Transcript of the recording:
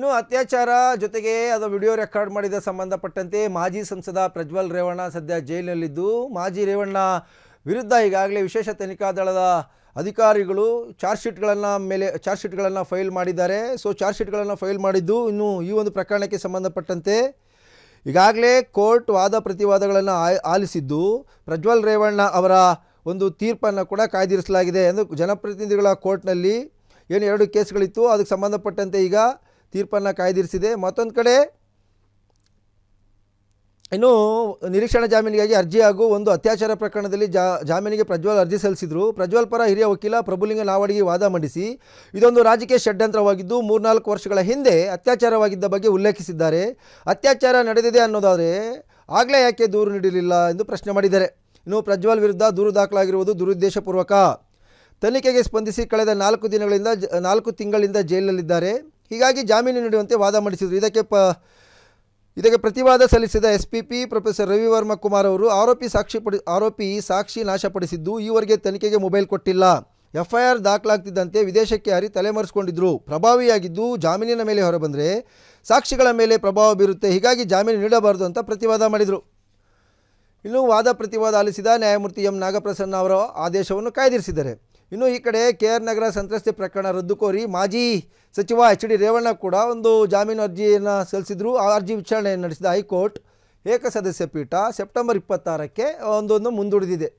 ಇನ್ನು ಅತ್ಯಾಚಾರ ಜೊತೆಗೆ ಅದು ವಿಡಿಯೋ ರೆಕಾರ್ಡ್ ಮಾಡಿದ ಸಂಬಂಧಪಟ್ಟಂತೆ ಮಾಜಿ ಸಂಸದ ಪ್ರಜ್ವಲ್ ರೇವಣ್ಣ ಸದ್ಯ ಜೈಲಿನಲ್ಲಿದ್ದು ಮಾಜಿ ರೇವಣ್ಣ ವಿರುದ್ಧ ಈಗಾಗಲೇ ವಿಶೇಷ ತನಿಖಾ ದಳದ ಅಧಿಕಾರಿಗಳು ಚಾರ್ಜ್ ಶೀಟ್ಗಳನ್ನು ಫೈಲ್ ಮಾಡಿದ್ದಾರೆ. ಸೊ ಚಾರ್ಜ್ ಶೀಟ್ಗಳನ್ನು ಫೈಲ್ ಮಾಡಿದ್ದು ಇನ್ನು ಈ ಒಂದು ಪ್ರಕರಣಕ್ಕೆ ಸಂಬಂಧಪಟ್ಟಂತೆ ಈಗಾಗಲೇ ಕೋರ್ಟ್ ವಾದ ಪ್ರತಿವಾದಗಳನ್ನು ಆಲಿಸಿದ್ದು ಪ್ರಜ್ವಲ್ ರೇವಣ್ಣ ಅವರ ಒಂದು ತೀರ್ಪನ್ನು ಕೂಡ ಕಾಯ್ದಿರಿಸಲಾಗಿದೆ ಎಂದು ಜನಪ್ರತಿನಿಧಿಗಳ ಕೋರ್ಟ್ನಲ್ಲಿ ಏನು 2 ಕೇಸ್ಗಳಿತ್ತು ಅದಕ್ಕೆ ಸಂಬಂಧಪಟ್ಟಂತೆ ಈಗ ತೀರ್ಪನ್ನು ಕಾಯ್ದಿರಿಸಿದೆ. ಮತ್ತೊಂದು ಕಡೆ ಇನ್ನು ನಿರೀಕ್ಷಣಾ ಜಾಮೀನಿಗಾಗಿ ಅರ್ಜಿ ಹಾಗೂ ಒಂದು ಅತ್ಯಾಚಾರ ಪ್ರಕರಣದಲ್ಲಿ ಜಾಮೀನಿಗೆ ಪ್ರಜ್ವಲ್ ಅರ್ಜಿ ಸಲ್ಲಿಸಿದರು. ಪ್ರಜ್ವಲ್ ಪರ ಹಿರಿಯ ವಕೀಲ ಪ್ರಭುಲಿಂಗ ನಾವಡಿಗೆ ವಾದ ಮಂಡಿಸಿ ಇದೊಂದು ರಾಜಕೀಯ ಷಡ್ಯಂತ್ರವಾಗಿದ್ದು 3-4 ವರ್ಷಗಳ ಹಿಂದೆ ಅತ್ಯಾಚಾರವಾಗಿದ್ದ ಬಗ್ಗೆ ಉಲ್ಲೇಖಿಸಿದ್ದಾರೆ. ಅತ್ಯಾಚಾರ ನಡೆದಿದೆ ಅನ್ನೋದಾದರೆ ಆಗಲೇ ಯಾಕೆ ದೂರು ನೀಡಿರಲಿಲ್ಲ ಎಂದು ಪ್ರಶ್ನೆ ಮಾಡಿದ್ದಾರೆ. ಇನ್ನು ಪ್ರಜ್ವಲ್ ವಿರುದ್ಧ ದೂರು ದಾಖಲಾಗಿರುವುದು ದುರುದ್ದೇಶಪೂರ್ವಕ. ತನಿಖೆಗೆ ಸ್ಪಂದಿಸಿ ಕಳೆದ 4 ತಿಂಗಳಿಂದ ಜೈಲಿನಲ್ಲಿದ್ದಾರೆ. ಹೀಗಾಗಿ ಜಾಮೀನು ನೀಡುವಂತೆ ವಾದ ಮಂಡಿಸಿದರು. ಇದಕ್ಕೆ ಪ್ರತಿವಾದ ಸಲ್ಲಿಸಿದ SPP ಪ್ರೊಫೆಸರ್ ರವಿವರ್ಮ ಕುಮಾರ್ ಅವರು ಆರೋಪಿ ಸಾಕ್ಷಿ ನಾಶಪಡಿಸಿದ್ದು ಈವರೆಗೆ ತನಿಖೆಗೆ ಮೊಬೈಲ್ ಕೊಟ್ಟಿಲ್ಲ. FIR ದಾಖಲಾಗ್ತಿದ್ದಂತೆ ವಿದೇಶಕ್ಕೆ ಹಾರಿ ತಲೆಮರೆಸಿಕೊಂಡಿದ್ದರು. ಪ್ರಭಾವಿಯಾಗಿದ್ದು ಜಾಮೀನಿನ ಮೇಲೆ ಹೊರಬಂದರೆ ಸಾಕ್ಷಿಗಳ ಮೇಲೆ ಪ್ರಭಾವ ಬೀರುತ್ತೆ. ಹೀಗಾಗಿ ಜಾಮೀನು ನೀಡಬಾರದು ಅಂತ ಪ್ರತಿವಾದ ಮಾಡಿದರು. ಇನ್ನು ವಾದ ಪ್ರತಿವಾದ ಆಲಿಸಿದ ನ್ಯಾಯಮೂರ್ತಿ M ನಾಗಪ್ರಸನ್ನ ಅವರ ಆದೇಶವನ್ನು ಕಾಯ್ದಿರಿಸಿದ್ದಾರೆ. ಇನ್ನು ಈ ಕಡೆ KR ನಗರ ಸಂತ್ರಸ್ತೆ ಪ್ರಕರಣ ರದ್ದು ಕೋರಿ ಮಾಜಿ ಸಚಿವ HD ರೇವಣ್ಣ ಕೂಡ ಒಂದು ಜಾಮೀನು ಅರ್ಜಿಯನ್ನು ಸಲ್ಲಿಸಿದರು. ಆ ಅರ್ಜಿ ವಿಚಾರಣೆಯನ್ನು ನಡೆಸಿದ ಹೈಕೋರ್ಟ್ ಏಕಸದಸ್ಯ ಪೀಠ ಸೆಪ್ಟೆಂಬರ್ 26ಕ್ಕೆ ಒಂದೊಂದು ಮುಂದೂಡಿದಿದೆ.